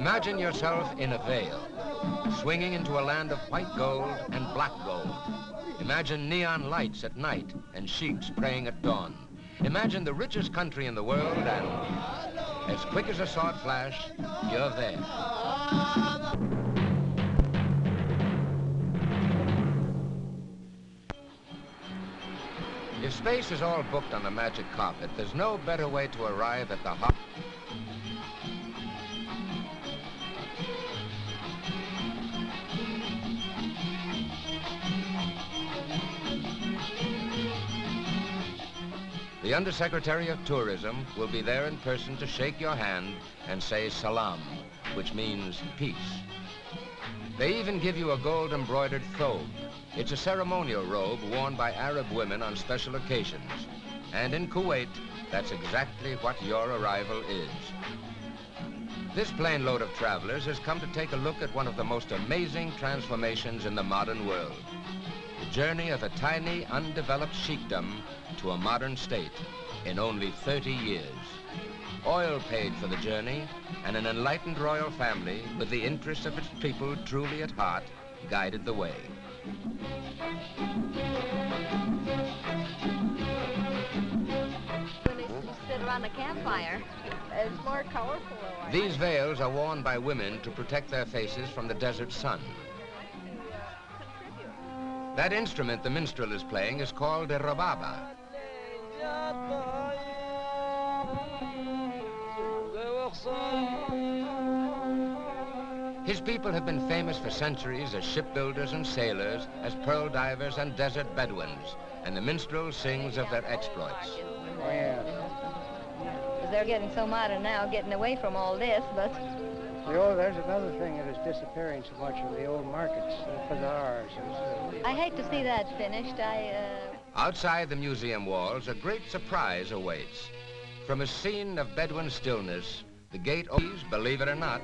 Imagine yourself in a veil, swinging into a land of white gold and black gold. Imagine neon lights at night and sheiks praying at dawn. Imagine the richest country in the world and, as quick as a sword flash, you're there. If space is all booked on the magic carpet, there's no better way to arrive at the heart. The Undersecretary of Tourism will be there in person to shake your hand and say salam, which means peace. They even give you a gold-embroidered thobe. It's a ceremonial robe worn by Arab women on special occasions. And in Kuwait, that's exactly what your arrival is. This plane load of travelers has come to take a look at one of the most amazing transformations in the modern world. The journey of a tiny, undeveloped sheikdom to a modern state in only 30 years. Oil paid for the journey, and an enlightened royal family with the interests of its people truly at heart guided the way. When they sit around a campfire, it's more colorful. These veils are worn by women to protect their faces from the desert sun. That instrument the minstrel is playing is called a rababa. His people have been famous for centuries as shipbuilders and sailors, as pearl divers and desert Bedouins, and the minstrel sings of their exploits. Oh, yeah. They're getting so modern now, getting away from all this, but... There's another thing that is disappearing so much of the old markets, the bazaars. I hate to see that finished. Outside the museum walls, a great surprise awaits. From a scene of Bedouin stillness, the gate opens, believe it or not.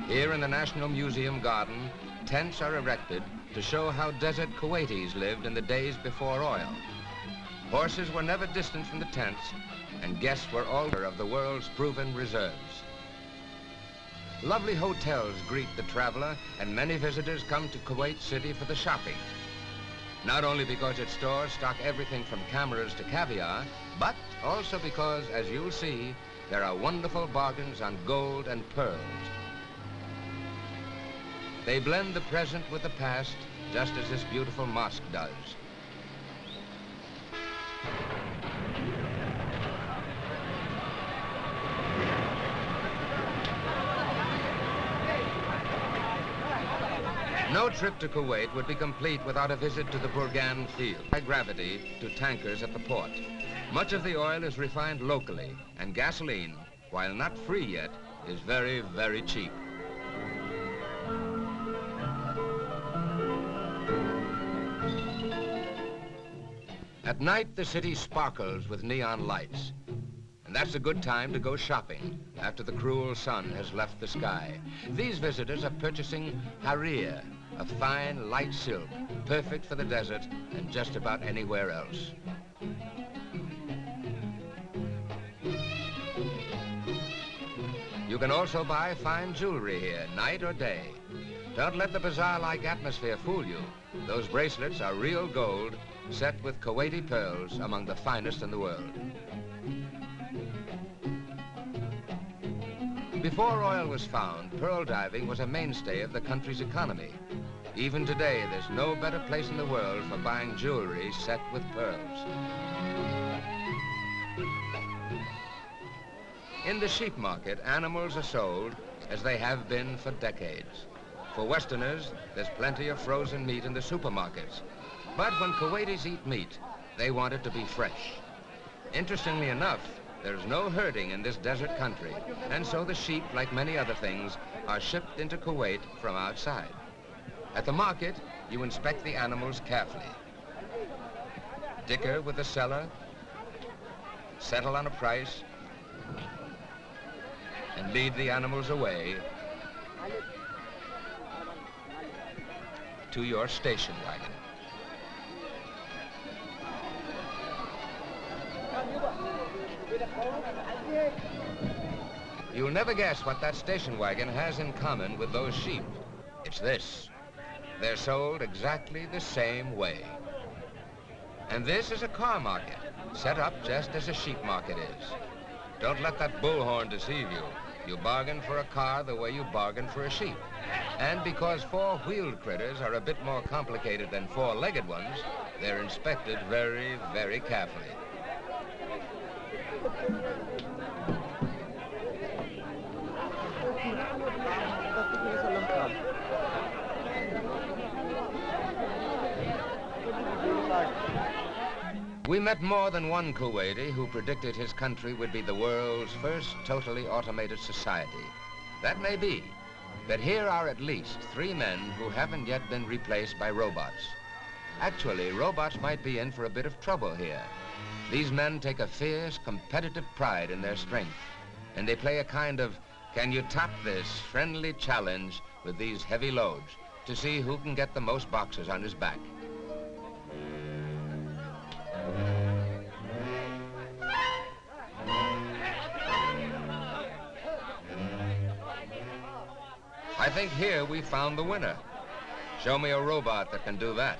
Here in the National Museum garden, tents are erected to show how desert Kuwaitis lived in the days before oil. Horses were never distant from the tents, and guests were all of the world's proven reserves. Lovely hotels greet the traveler, and many visitors come to Kuwait City for the shopping. Not only because its stores stock everything from cameras to caviar, but also because, as you'll see, there are wonderful bargains on gold and pearls. They blend the present with the past, just as this beautiful mosque does. No trip to Kuwait would be complete without a visit to the Burgan field. By gravity to tankers at the port. Much of the oil is refined locally, and gasoline, while not free yet, is very, very cheap. At night, the city sparkles with neon lights. And that's a good time to go shopping after the cruel sun has left the sky. These visitors are purchasing harir, a fine, light silk, perfect for the desert and just about anywhere else. You can also buy fine jewelry here, night or day. Don't let the bazaar-like atmosphere fool you. Those bracelets are real gold, set with Kuwaiti pearls, among the finest in the world. Before oil was found, pearl diving was a mainstay of the country's economy. Even today, there's no better place in the world for buying jewelry set with pearls. In the sheep market, animals are sold as they have been for decades. For Westerners, there's plenty of frozen meat in the supermarkets. But when Kuwaitis eat meat, they want it to be fresh. Interestingly enough, there's no herding in this desert country, and so the sheep, like many other things, are shipped into Kuwait from outside. At the market, you inspect the animals carefully. Dicker with the seller, settle on a price, and lead the animals away to your station wagon. You'll never guess what that station wagon has in common with those sheep. It's this. They're sold exactly the same way. And this is a car market, set up just as a sheep market is. Don't let that bullhorn deceive you. You bargain for a car the way you bargain for a sheep. And because four-wheeled critters are a bit more complicated than four-legged ones, they're inspected very, very carefully. We met more than one Kuwaiti who predicted his country would be the world's first totally automated society. That may be, but here are at least 3 men who haven't yet been replaced by robots. Actually, robots might be in for a bit of trouble here. These men take a fierce, competitive pride in their strength, and they play a kind of can you top this friendly challenge with these heavy loads to see who can get the most boxes on his back. I think here we found the winner. Show me a robot that can do that.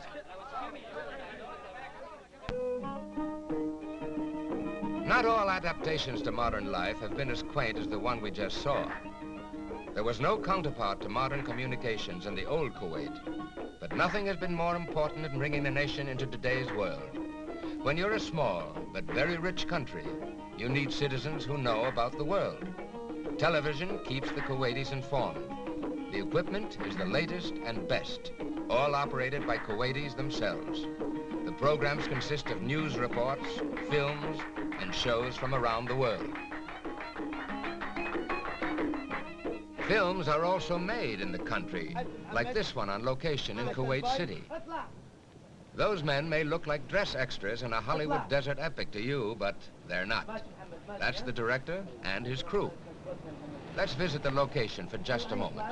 Not all adaptations to modern life have been as quaint as the one we just saw. There was no counterpart to modern communications in the old Kuwait, but nothing has been more important in bringing the nation into today's world. When you're a small but very rich country, you need citizens who know about the world. Television keeps the Kuwaitis informed. The equipment is the latest and best, all operated by Kuwaitis themselves. The programs consist of news reports, films, and shows from around the world. Films are also made in the country, like this one on location in Kuwait City. Those men may look like dress extras in a Hollywood desert epic to you, but they're not. That's the director and his crew. Let's visit the location for just a moment.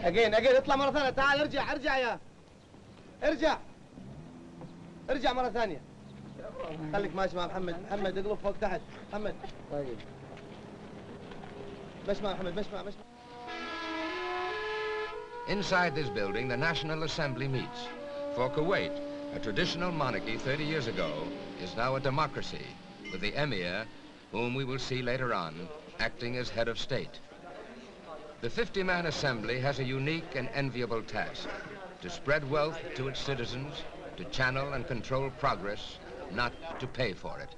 Again, اطلع مرة ثانية. تعال ارجع يا. ارجع مرة ثانية. خليك ماشي مع محمد اقلب فوق تحت. محمد. طيب. ماشي مع محمد ماشي. Inside this building, the National Assembly meets. For Kuwait, a traditional monarchy 30 years ago, is now a democracy, with the emir, whom we will see later on, acting as head of state. The 50-man assembly has a unique and enviable task: to spread wealth to its citizens, to channel and control progress, not to pay for it.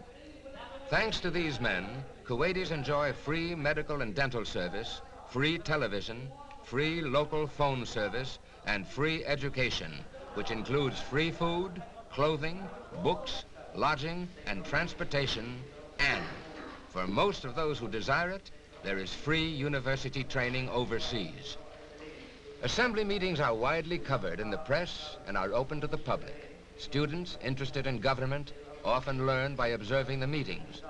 Thanks to these men, Kuwaitis enjoy free medical and dental service, free television, free local phone service, and free education, which includes free food, clothing, books, lodging, and transportation, and, for most of those who desire it, there is free university training overseas. Assembly meetings are widely covered in the press and are open to the public. Students interested in government often learn by observing the meetings.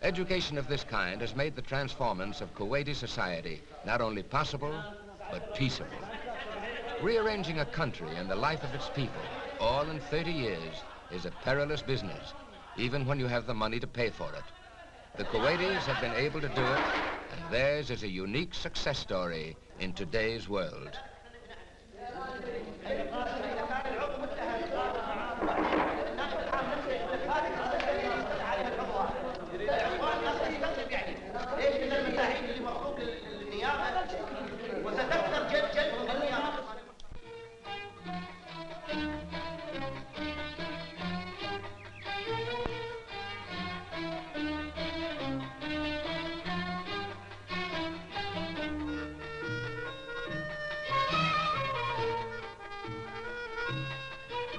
Education of this kind has made the transformance of Kuwaiti society not only possible, but peaceable. Rearranging a country and the life of its people, all in 30 years, is a perilous business, even when you have the money to pay for it. The Kuwaitis have been able to do it, and theirs is a unique success story in today's world.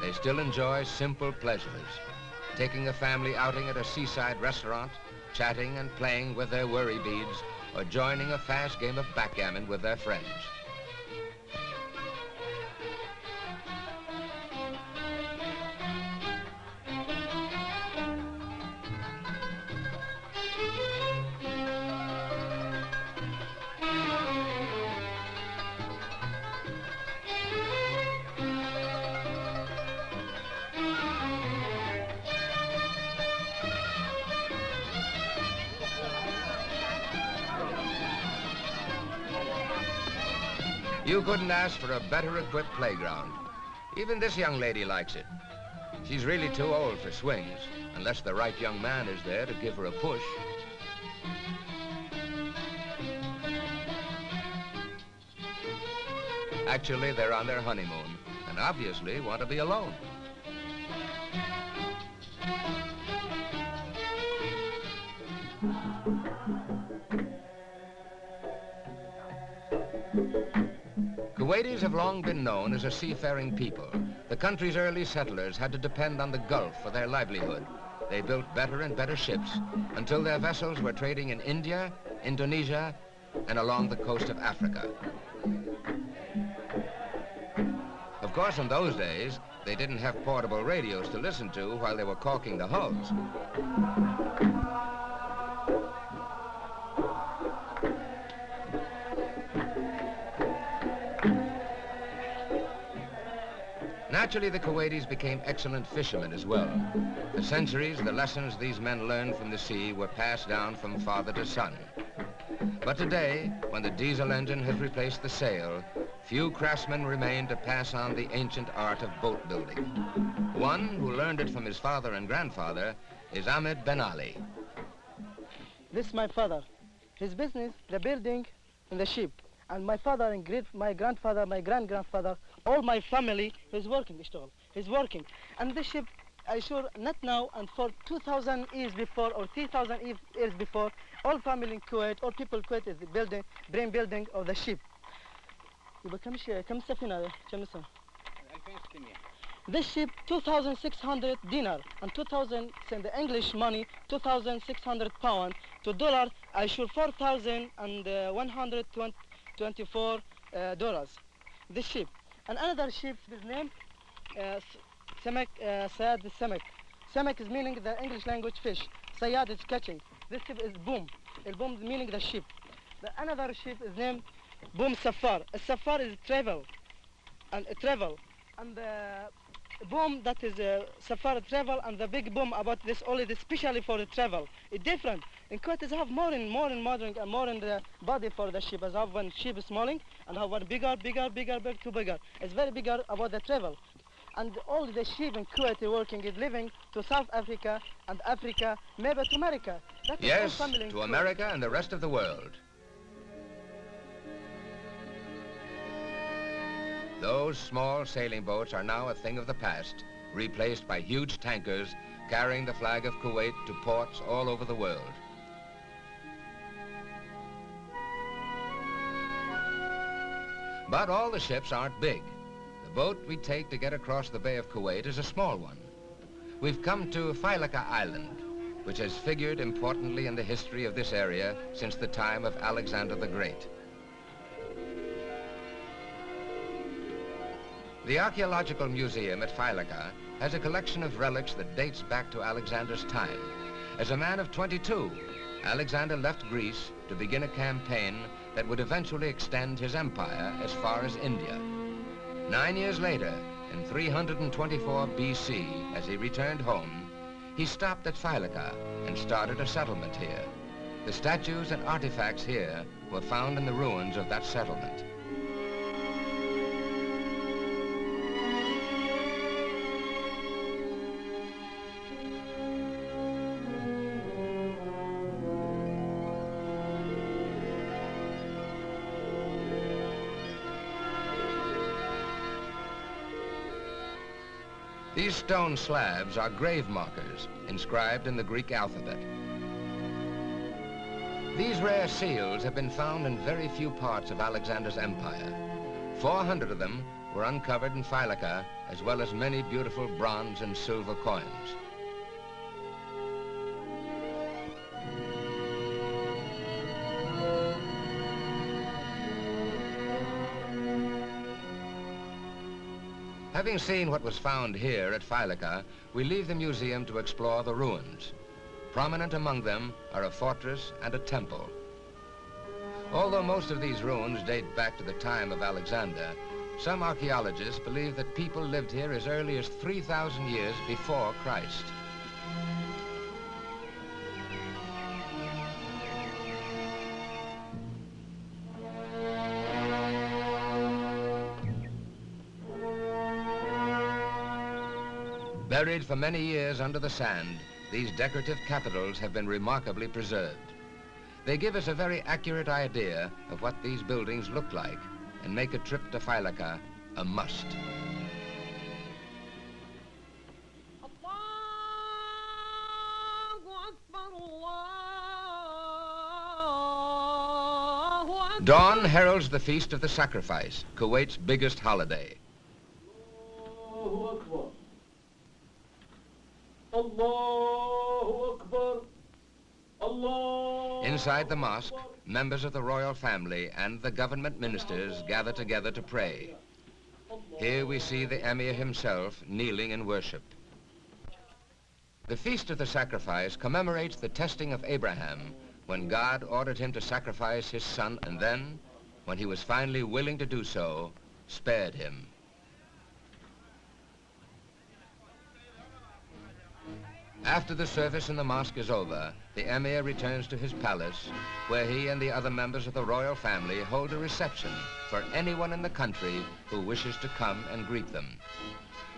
They still enjoy simple pleasures, taking a family outing at a seaside restaurant, chatting and playing with their worry beads, or joining a fast game of backgammon with their friends. You couldn't ask for a better equipped playground. Even this young lady likes it. She's really too old for swings, unless the right young man is there to give her a push. Actually, they're on their honeymoon, and obviously want to be alone. Kuwaitis have long been known as a seafaring people. The country's early settlers had to depend on the Gulf for their livelihood. They built better and better ships until their vessels were trading in India, Indonesia, and along the coast of Africa. Of course, in those days, they didn't have portable radios to listen to while they were caulking the hulls. Naturally, the Kuwaitis became excellent fishermen as well. For centuries, the lessons these men learned from the sea were passed down from father to son. But today, when the diesel engine has replaced the sail, few craftsmen remain to pass on the ancient art of boat building. One who learned it from his father and grandfather is Ahmed Ben Ali. This is my father. His business, the building and the ship. And my father and my grandfather, my grand-grandfather, all my family is working, he's working. And this ship, I sure not now, and for 2,000 years before or 3,000 years before, all family in Kuwait, all people in Kuwait is building, brain building of the ship. This ship, 2,600 dinar, and 2,000, in the English money, 2,600 pound. To dollar, I sure 4,124 dollars. This ship. And another ship is named Samak, Sayad Samak. Samak is meaning the English language fish. Sayad is catching. This ship is Boom. El Boom is meaning the ship. Another ship is named Boom Safar. A Safar is travel. And travel. And the boom that is Safar travel, and the big boom about this only especially for the travel. It's different. In Kuwait, they have more in modern and more in the body for the ship. As have one ship is smalling and have one bigger to bigger. It's very bigger about the travel. And all the ship in Kuwait working is living to South Africa and Africa, maybe to America. That yes, is all family in to Kuwait. America and the rest of the world. Those small sailing boats are now a thing of the past, replaced by huge tankers carrying the flag of Kuwait to ports all over the world. But all the ships aren't big. The boat we take to get across the Bay of Kuwait is a small one. We've come to Philaka Island, which has figured importantly in the history of this area since the time of Alexander the Great. The Archaeological Museum at Philaka has a collection of relics that dates back to Alexander's time. As a man of 22, Alexander left Greece to begin a campaign that would eventually extend his empire as far as India. 9 years later, in 324 BC, as he returned home, he stopped at Philaka and started a settlement here. The statues and artifacts here were found in the ruins of that settlement. These stone slabs are grave markers inscribed in the Greek alphabet. These rare seals have been found in very few parts of Alexander's empire. 400 of them were uncovered in Philaka, as well as many beautiful bronze and silver coins. Having seen what was found here at Philaka, we leave the museum to explore the ruins. Prominent among them are a fortress and a temple. Although most of these ruins date back to the time of Alexander, some archaeologists believe that people lived here as early as 3,000 years before Christ. Buried for many years under the sand, these decorative capitals have been remarkably preserved. They give us a very accurate idea of what these buildings look like and make a trip to Philaka a must. Dawn heralds the Feast of the Sacrifice, Kuwait's biggest holiday. Inside the mosque, members of the royal family and the government ministers gather together to pray. Here we see the Emir himself kneeling in worship. The Feast of the Sacrifice commemorates the testing of Abraham when God ordered him to sacrifice his son, and then, when he was finally willing to do so, spared him. After the service in the mosque is over, the Emir returns to his palace, where he and the other members of the royal family hold a reception for anyone in the country who wishes to come and greet them.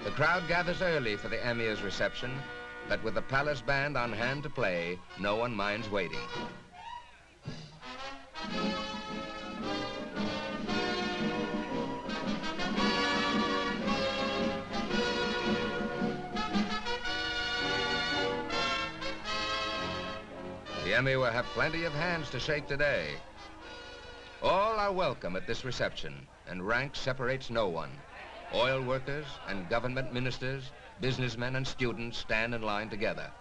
The crowd gathers early for the Emir's reception, but with the palace band on hand to play, no one minds waiting. The Emir will have plenty of hands to shake today. All are welcome at this reception, and rank separates no one. Oil workers and government ministers, businessmen and students stand in line together.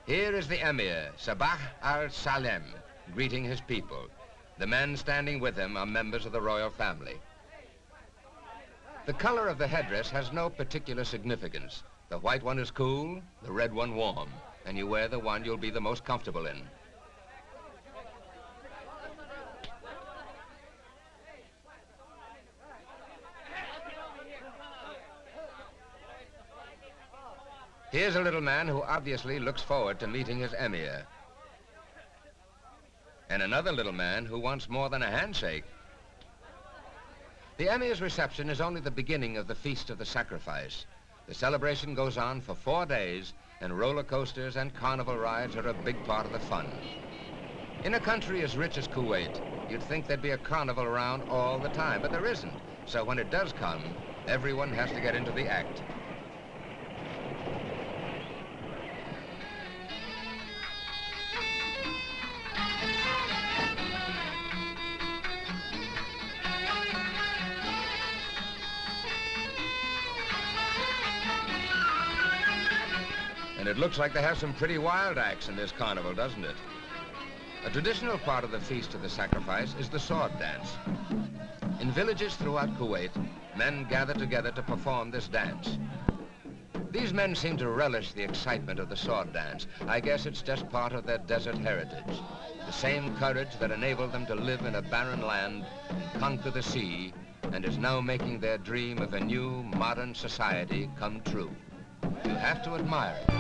Here is the Emir, Sabah al-Salem, greeting his people. The men standing with him are members of the royal family. The color of the headdress has no particular significance. The white one is cool, the red one warm, and you wear the one you'll be the most comfortable in. Here's a little man who obviously looks forward to meeting his Emir. And another little man who wants more than a handshake. The Emir's reception is only the beginning of the Feast of the Sacrifice. The celebration goes on for 4 days, and roller coasters and carnival rides are a big part of the fun. In a country as rich as Kuwait, you'd think there'd be a carnival around all the time, but there isn't. So when it does come, everyone has to get into the act. And it looks like they have some pretty wild acts in this carnival, doesn't it? A traditional part of the Feast of the Sacrifice is the sword dance. In villages throughout Kuwait, men gather together to perform this dance. These men seem to relish the excitement of the sword dance. I guess it's just part of their desert heritage. The same courage that enabled them to live in a barren land and conquer the sea, and is now making their dream of a new, modern society come true. You have to admire it.